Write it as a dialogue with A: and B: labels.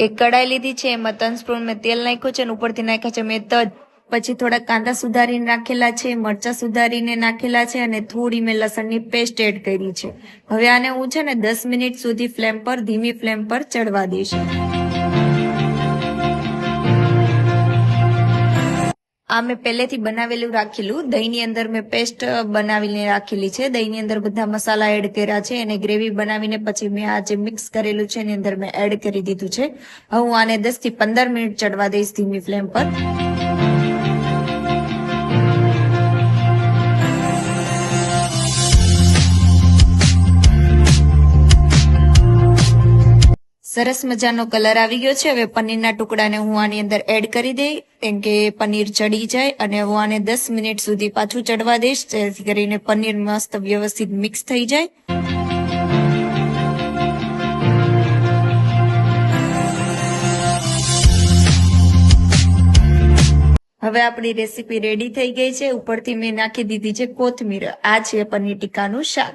A: એક કડાઈ લીધી છે, એમાં 3 સ્પૂન મેં તેલ નાખ્યું છે અને ઉપરથી નાખ્યા છે મેં તજ. પછી થોડા કાંદા સુધારીને નાખેલા છે, મરચા સુધારીને નાખેલા છે અને થોડી મેં લસણની પેસ્ટ એડ કરી છે. હવે આને હું છે ને 10 મિનિટ સુધી ધીમી ફ્લેમ પર ચડવા દઈશ. આ મેં પહેલેથી બનાવેલું રાખેલું દહીંની અંદર મેં પેસ્ટ બનાવીને રાખેલી છે. દહીંની અંદર બધા મસાલા એડ કર્યા છે અને ગ્રેવી બનાવીને પછી મેં આ જે મિક્સ કરેલું છે એની અંદર મેં એડ કરી દીધું છે. હવે હું આને 10 થી 15 મિનિટ ચડવા દઈશ ધીમી ફ્લેમ પર. સરસ મજાનો કલર આવી ગયો છે. હવે પનીરના ટુકડાને હું આની અંદર એડ કરી દઈ, કેમ કે પનીર ચડી જાય, અને હું આને 10 મિનિટ સુધી પાછું ચડવા દઈશ, જેથી કરીને પનીર મસ્ત વ્યવસ્થિત મિક્સ થઈ જાય. હવે આપણી રેસીપી રેડી થઈ ગઈ છે. ઉપરથી મેં નાખી દીધી છે કોથમીર. આ છે પનીર ટીકાનું શાક.